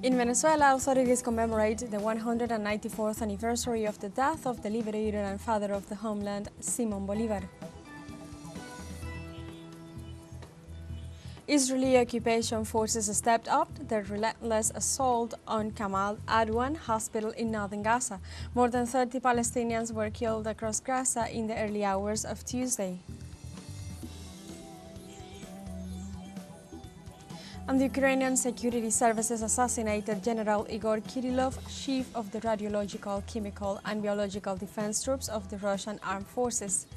In Venezuela, authorities commemorate the 194th anniversary of the death of the liberator and father of the homeland, Simón Bolívar. Israeli occupation forces stepped up their relentless assault on Kamal Adwan hospital in northern Gaza. More than 30 Palestinians were killed across Gaza in the early hours of Tuesday. And the Ukrainian security services assassinated General Igor Kirillov, chief of the radiological, chemical and biological defense troops of the Russian armed forces.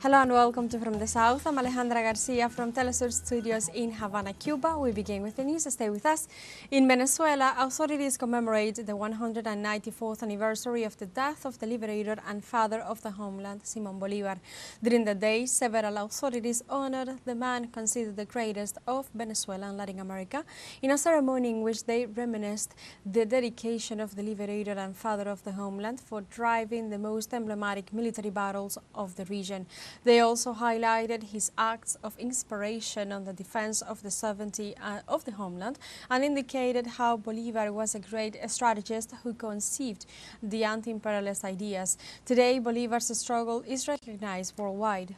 Hello and welcome to From the South. I'm Alejandra Garcia from teleSUR studios in Havana, Cuba. We begin with the news. Stay with us. In Venezuela, authorities commemorate the 194th anniversary of the death of the liberator and father of the homeland, Simón Bolívar. During the day, several authorities honored the man considered the greatest of Venezuela and Latin America in a ceremony in which they reminisced the dedication of the liberator and father of the homeland for driving the most emblematic military battles of the region. They also highlighted his acts of inspiration on the defense of the sovereignty of the homeland and indicated how Bolívar was a great strategist who conceived the anti-imperialist ideas. Today, Bolívar's struggle is recognized worldwide.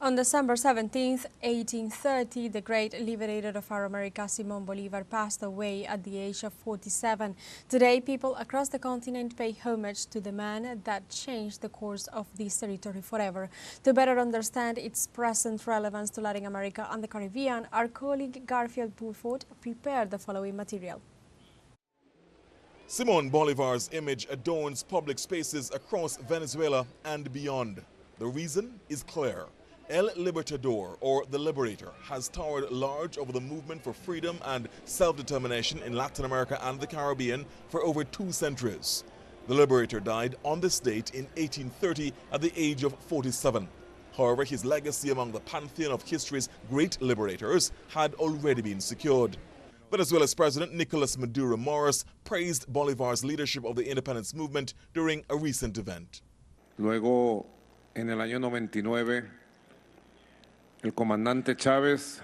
On December 17, 1830, the great liberator of our America, Simón Bolívar, passed away at the age of 47. Today, people across the continent pay homage to the man that changed the course of this territory forever. To better understand its present relevance to Latin America and the Caribbean, our colleague Garfield Buford prepared the following material. Simón Bolívar's image adorns public spaces across Venezuela and beyond. The reason is clear. El Libertador, or the Liberator, has towered large over the movement for freedom and self-determination in Latin America and the Caribbean for over 2 centuries. The Liberator died on this date in 1830 at the age of 47. However, his legacy among the pantheon of history's great liberators had already been secured. Venezuela's President Nicolas Maduro Moros praised Bolívar's leadership of the independence movement during a recent event. Luego, en el año 99, el comandante Chávez.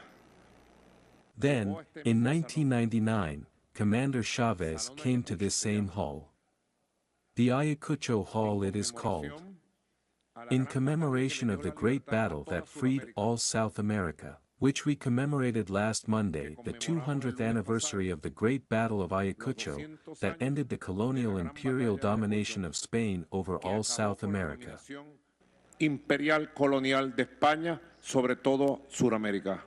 Then, in 1999, Commander Chavez came to this same hall. The Ayacucho Hall it is called. In commemoration of the great battle that freed all South America, which we commemorated last Monday, the 200th anniversary of the Great Battle of Ayacucho, that ended the colonial imperial domination of Spain over all South America. Imperial colonial de España sobre todo Suramérica.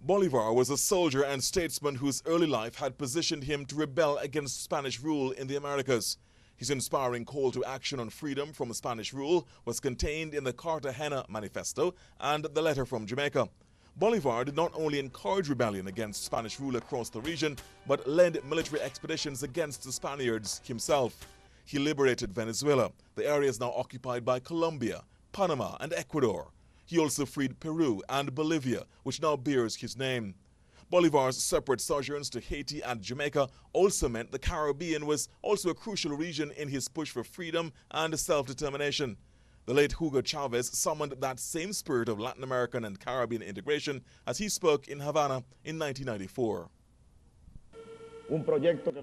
Bolívar was a soldier and statesman whose early life had positioned him to rebel against Spanish rule in the Americas. His inspiring call to action on freedom from Spanish rule was contained in the Cartagena Manifesto and the letter from Jamaica. Bolívar did not only encourage rebellion against Spanish rule across the region, but led military expeditions against the Spaniards himself. He liberated Venezuela, the areas now occupied by Colombia, Panama and Ecuador. He also freed Peru and Bolivia, which now bears his name. Bolívar's separate sojourns to Haiti and Jamaica also meant the Caribbean was also a crucial region in his push for freedom and self-determination. The late Hugo Chavez summoned that same spirit of Latin American and Caribbean integration as he spoke in Havana in 1994.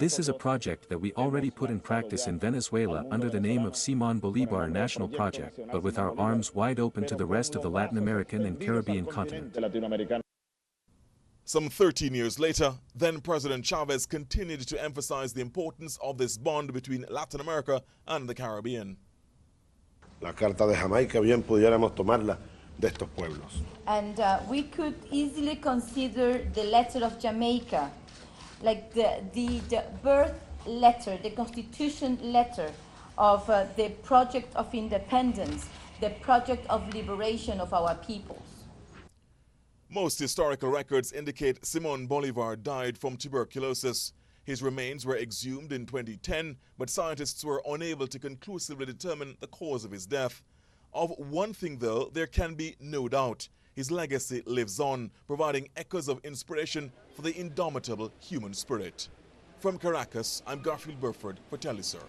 This is a project that we already put in practice in Venezuela under the name of Simón Bolívar National Project, but with our arms wide open to the rest of the Latin American and Caribbean continent. Some 13 years later, then President Chavez continued to emphasize the importance of this bond between Latin America and the Caribbean. La Carta de Jamaica bien pudiéramos tomarla de estos pueblos. And we could easily consider the letter of Jamaica like the birth letter, the constitution letter of the project of independence, the project of liberation of our peoples. Most historical records indicate Simón Bolívar died from tuberculosis. His remains were exhumed in 2010, but scientists were unable to conclusively determine the cause of his death. Of one thing, though, there can be no doubt. His legacy lives on, providing echoes of inspiration for the indomitable human spirit. From Caracas, I'm Garfield Burford for teleSUR.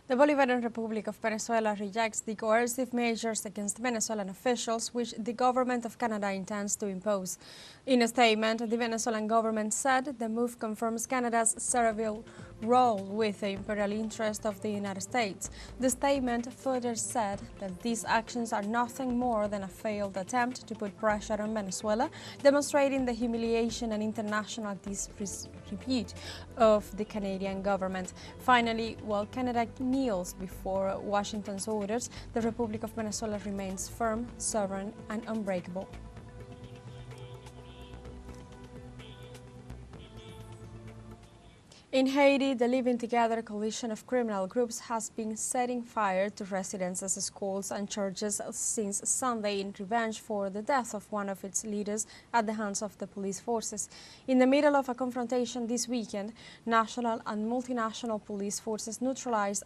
The Bolivarian Republic of Venezuela rejects the coercive measures against Venezuelan officials which the government of Canada intends to impose. In a statement, the Venezuelan government said the move confirms Canada's servile role with the imperial interest of the United States. The statement further said that these actions are nothing more than a failed attempt to put pressure on Venezuela, demonstrating the humiliation and international disrepute of the Canadian government. Finally, while Canada kneels before Washington's orders, the Republic of Venezuela remains firm, sovereign, and unbreakable. In Haiti, the Living Together coalition of criminal groups has been setting fire to residences, schools and churches since Sunday in revenge for the death of one of its leaders at the hands of the police forces. In the middle of a confrontation this weekend, national and multinational police forces neutralized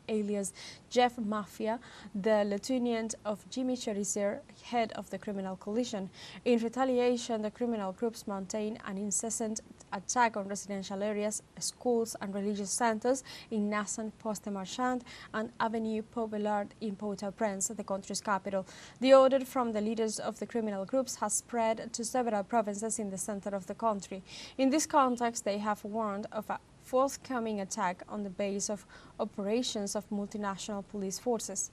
alias Jeff Mafia, the lieutenant of Jimmy Cherizier, head of the criminal coalition. In retaliation, the criminal groups maintain an incessant attack on residential areas, schools and religious centers in Nassan, Poste-Marchand and Avenue Populaire in Port-au-Prince, the country's capital. The order from the leaders of the criminal groups has spread to several provinces in the center of the country. In this context, they have warned of a forthcoming attack on the base of operations of multinational police forces.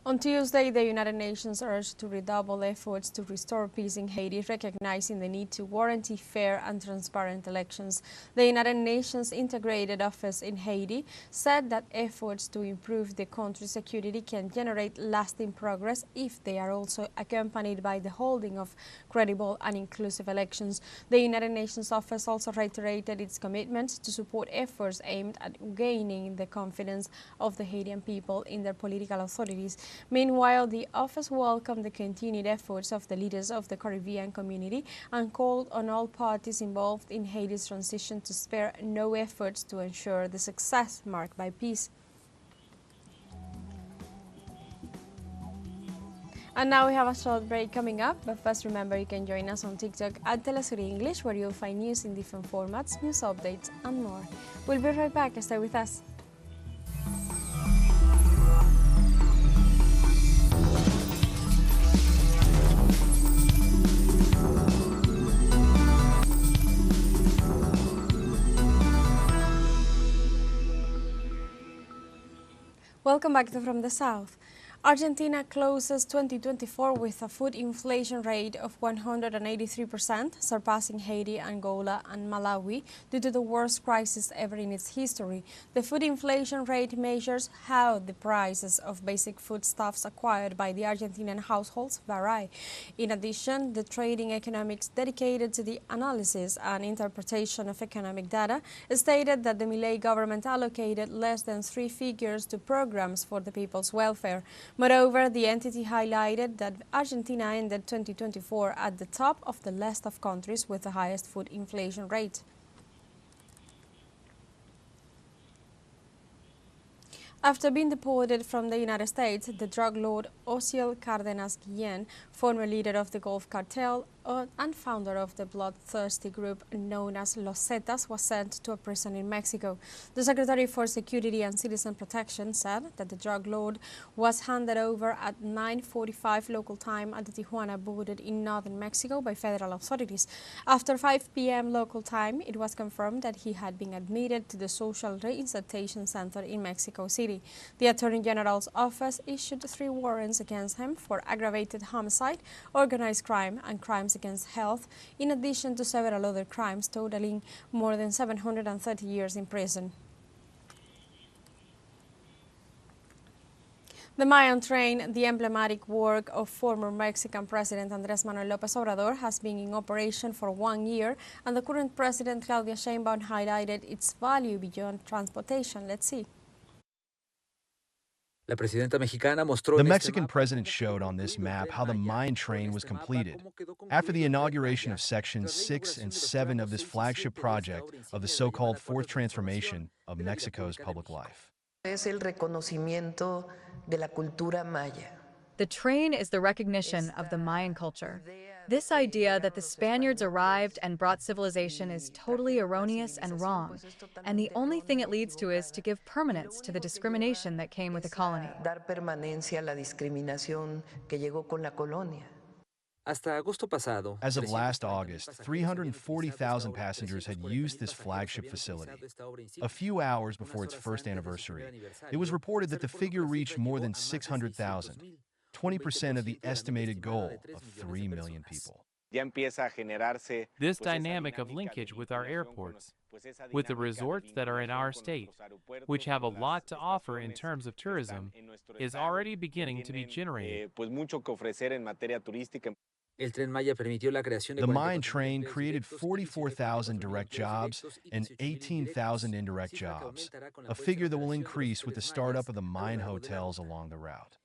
On Tuesday, the United Nations urged to redouble efforts to restore peace in Haiti, recognizing the need to guarantee fair and transparent elections. The United Nations Integrated Office in Haiti said that efforts to improve the country's security can generate lasting progress if they are also accompanied by the holding of credible and inclusive elections. The United Nations Office also reiterated its commitment to support efforts aimed at gaining the confidence of the Haitian people in their political authorities. Meanwhile, the office welcomed the continued efforts of the leaders of the Caribbean community and called on all parties involved in Haiti's transition to spare no efforts to ensure the success marked by peace. And now we have a short break coming up, but first remember you can join us on TikTok at teleSUR English, where you'll find news in different formats, news updates and more. We'll be right back, stay with us. Welcome back to From the South. Argentina closes 2024 with a food inflation rate of 183%, surpassing Haiti, Angola and Malawi due to the worst crisis ever in its history. The food inflation rate measures how the prices of basic foodstuffs acquired by the Argentinian households vary. In addition, the trading economics dedicated to the analysis and interpretation of economic data stated that the Milei government allocated less than 3 figures to programs for the people's welfare. Moreover, the entity highlighted that Argentina ended 2024 at the top of the list of countries with the highest food inflation rate. After being deported from the United States, the drug lord Osiel Cárdenas Guillén, former leader of the Gulf Cartel and founder of the bloodthirsty group known as Los Zetas, was sent to a prison in Mexico. The Secretary for Security and Citizen Protection said that the drug lord was handed over at 9:45 local time at the Tijuana border in northern Mexico by federal authorities. After 5 p.m. local time, it was confirmed that he had been admitted to the Social Reinsertion Center in Mexico City. The Attorney General's office issued 3 warrants against him for aggravated homicide, organized crime, and crimes against health, in addition to several other crimes totaling more than 730 years in prison. The Mayan train, the emblematic work of former Mexican President Andrés Manuel López Obrador, has been in operation for 1 year, and the current President Claudia Sheinbaum highlighted its value beyond transportation. Let's see. The Mexican president showed on this map how the Mayan train was completed. After the inauguration of Sections 6 and 7 of this flagship project of the so-called Fourth Transformation of Mexico's public life. The train is the recognition of the Mayan culture. This idea that the Spaniards arrived and brought civilization is totally erroneous and wrong, and the only thing it leads to is to give permanence to the discrimination that came with the colony. Dar permanencia a la discriminación que llegó con la colonia. As of last August, 340,000 passengers had used this flagship facility. A few hours before its first anniversary, it was reported that the figure reached more than 600,000, 20% of the estimated goal of 3 million people. This dynamic of linkage with our airports, with the resorts that are in our state, which have a lot to offer in terms of tourism, is already beginning to be generated. The Mayan train created 44,000 direct jobs and 18,000 indirect jobs, a figure that will increase with the startup of the Mayan hotels along the route.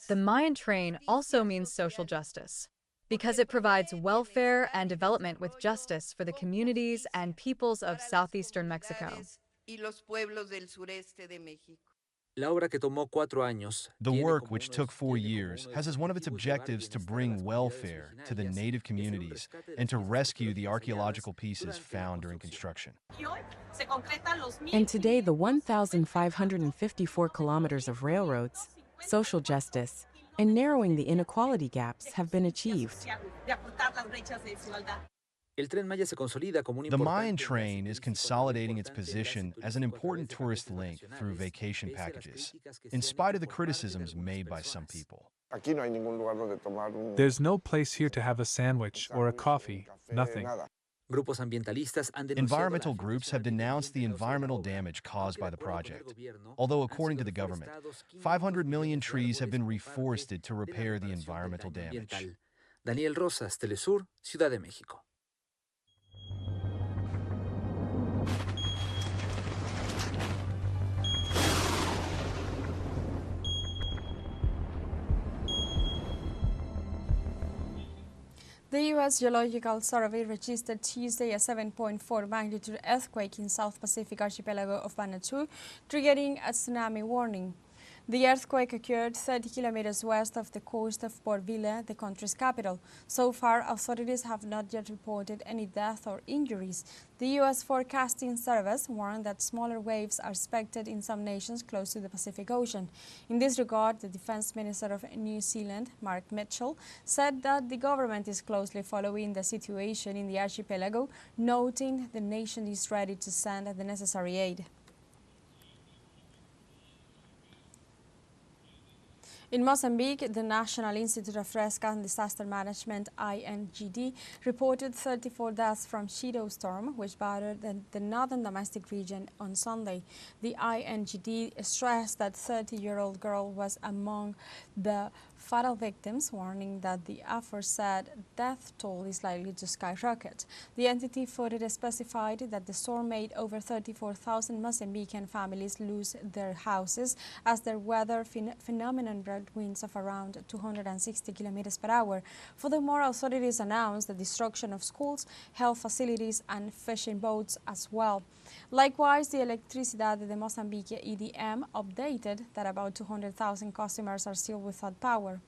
The Mayan train also means social justice, because it provides welfare and development with justice for the communities and peoples of southeastern Mexico. The work, which took 4 years, has as one of its objectives to bring welfare to the native communities and to rescue the archaeological pieces found during construction. And today, the 1,554 kilometers of railroads, social justice, and narrowing the inequality gaps have been achieved. The Mayan train is consolidating its position as an important tourist link through vacation packages, in spite of the criticisms made by some people. There's no place here to have a sandwich or a coffee, nothing. Environmental groups have denounced the environmental damage caused by the project, although according to the government, 500 million trees have been reforested to repair the environmental damage. Daniel Rosas, teleSUR, Ciudad de México. The U.S. Geological Survey registered Tuesday a 7.4 magnitude earthquake in South Pacific archipelago of Vanuatu, triggering a tsunami warning. The earthquake occurred 30 kilometers west of the coast of Port Vila, the country's capital. So far, authorities have not yet reported any deaths or injuries. The U.S. Forecasting Service warned that smaller waves are expected in some nations close to the Pacific Ocean. In this regard, the Defense Minister of New Zealand, Mark Mitchell, said that the government is closely following the situation in the archipelago, noting the nation is ready to send the necessary aid. In Mozambique, the National Institute of Risk and Disaster Management, INGD, reported 34 deaths from Chido storm, which battered the northern domestic region on Sunday. The INGD stressed that 30-year-old girl was among the fatal victims, warning that the aforesaid death toll is likely to skyrocket. The entity further specified that the storm made over 34,000 Mozambican families lose their houses as their weather phenomenon brought winds of around 260 kilometers per hour. Furthermore, authorities announced the destruction of schools, health facilities, and fishing boats as well. Likewise, the Electricidad de Mozambique EDM updated that about 200,000 customers are still without power.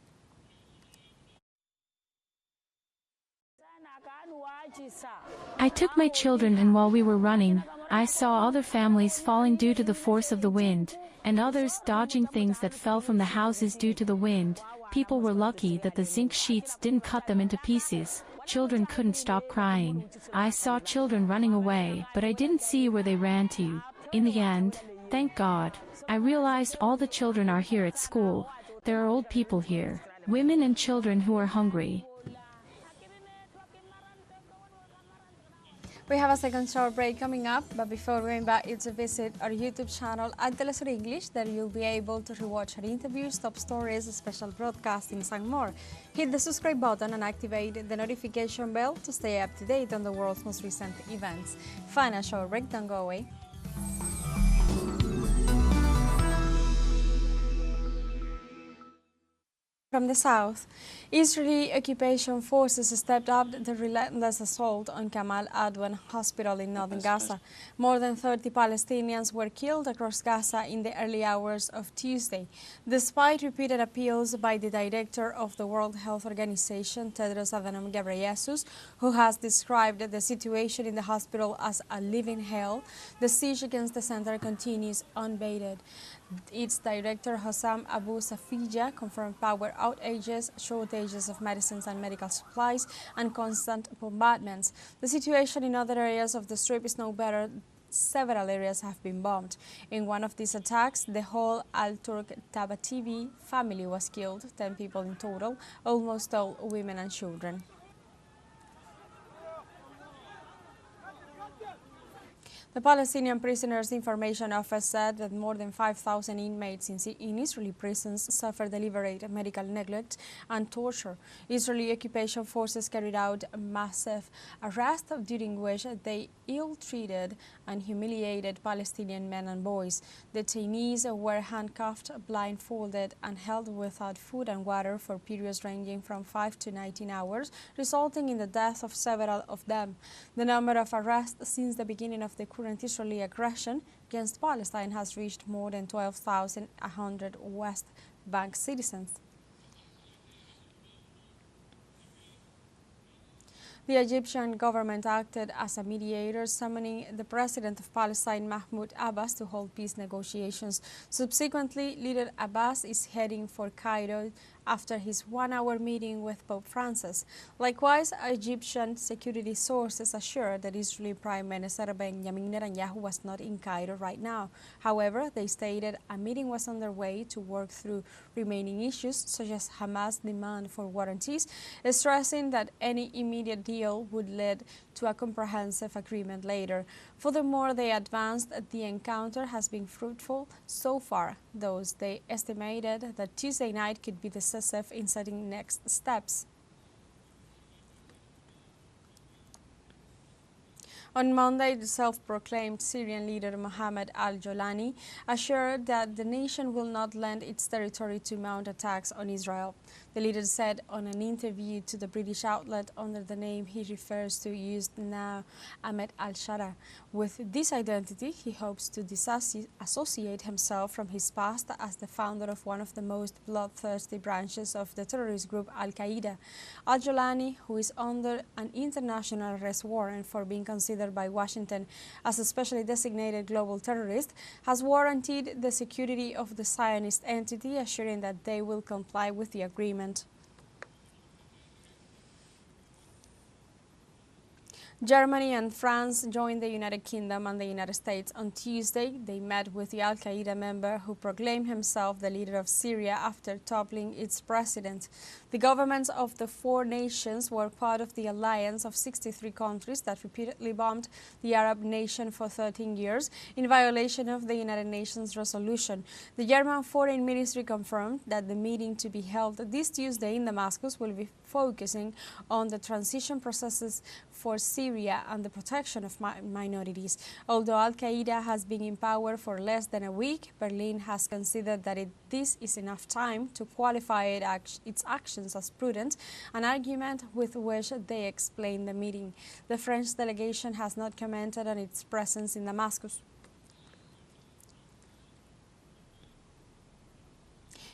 I took my children, and while we were running, I saw other families falling due to the force of the wind, and others dodging things that fell from the houses due to the wind. People were lucky that the zinc sheets didn't cut them into pieces. Children couldn't stop crying. I saw children running away, but I didn't see where they ran to. In the end, thank God, I realized all the children are here at school. There are old people here, women and children who are hungry. We have a second short break coming up, but before going back, it's a visit our YouTube channel at teleSUR English, there you'll be able to rewatch our interviews, top stories, special broadcastings, and more. Hit the subscribe button and activate the notification bell to stay up to date on the world's most recent events. Final short break, don't go away. From the south, Israeli occupation forces stepped up the relentless assault on Kamal Adwan hospital in northern Gaza. More than 30 Palestinians were killed across Gaza in the early hours of Tuesday, despite repeated appeals by the director of the World Health Organization, Tedros Adhanom Ghebreyesus, who has described the situation in the hospital as a living hell. The siege against the center continues unabated. Its director, Hossam Abu Safija, confirmed power outages, shortages of medicines and medical supplies, and constant bombardments. The situation in other areas of the Strip is no better. Several areas have been bombed. In one of these attacks, the whole Al-Turk Tabatibi family was killed, 10 people in total, almost all women and children. The Palestinian Prisoners Information Office said that more than 5,000 inmates in Israeli prisons suffer deliberate medical neglect and torture. Israeli occupation forces carried out a massive arrest during which they ill-treated and humiliated Palestinian men and boys. Detainees were handcuffed, blindfolded, and held without food and water for periods ranging from 5 to 19 hours, resulting in the death of several of them. The number of arrests since the beginning of the current Israeli aggression against Palestine has reached more than 12,100 West Bank citizens. The Egyptian government acted as a mediator, summoning the president of Palestine, Mahmoud Abbas, to hold peace negotiations. Subsequently, Leader Abbas is heading for Cairo after his one-hour meeting with Pope Francis. Likewise, Egyptian security sources assured that Israeli Prime Minister Benjamin Netanyahu was not in Cairo right now. However, they stated a meeting was underway to work through remaining issues, such as Hamas' demand for warranties, stressing that any immediate deal would lead to a comprehensive agreement later. Furthermore, they advanced that the encounter has been fruitful so far, though they estimated that Tuesday night could be decisive in setting next steps. On Monday, the self-proclaimed Syrian leader Mohammed al-Jolani assured that the nation will not lend its territory to mount attacks on Israel. The leader said on an interview to the British outlet under the name he refers to used now, Ahmed al-Shara. With this identity, he hopes to disassociate himself from his past as the founder of one of the most bloodthirsty branches of the terrorist group Al-Qaeda. Al-Jolani, who is under an international arrest warrant for being considered by Washington as a specially designated global terrorist, has warranted the security of the Zionist entity, assuring that they will comply with the agreement. Germany and France joined the United Kingdom and the United States on Tuesday. They met with the Al-Qaeda member who proclaimed himself the leader of Syria after toppling its president. The governments of the four nations were part of the alliance of 63 countries that repeatedly bombed the Arab nation for 13 years in violation of the United Nations resolution. The German Foreign Ministry confirmed that the meeting to be held this Tuesday in Damascus will be focusing on the transition processes for Syria and the protection of minorities. Although Al-Qaeda has been in power for less than a week, Berlin has considered that this is enough time to qualify its actions as prudent, an argument with which they explained the meeting. The French delegation has not commented on its presence in Damascus.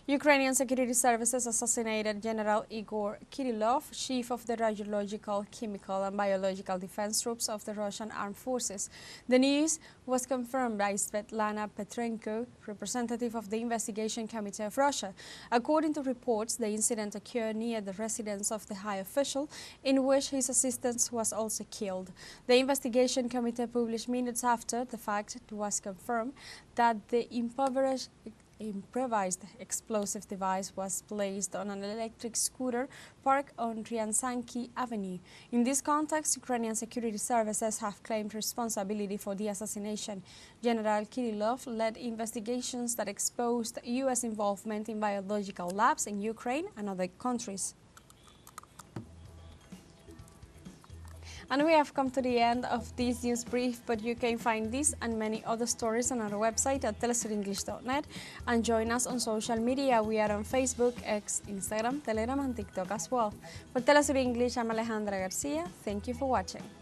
Ukrainian security services assassinated General Igor Kirillov, chief of the radiological, chemical and biological defense troops of the Russian armed forces. The news was confirmed by Svetlana Petrenko, representative of the Investigation Committee of Russia. According to reports, the incident occurred near the residence of the high official, in which his assistant was also killed. The Investigation Committee published minutes after the fact was confirmed that the improvised explosive device was placed on an electric scooter parked on Ryansanki Avenue. In this context, Ukrainian security services have claimed responsibility for the assassination. General Kirillov led investigations that exposed U.S. involvement in biological labs in Ukraine and other countries. And we have come to the end of this news brief, but you can find this and many other stories on our website at telesurenglish.net, and join us on social media. We are on Facebook, X, Instagram, Telegram, and TikTok as well. For Telesur English, I'm Alejandra Garcia. Thank you for watching.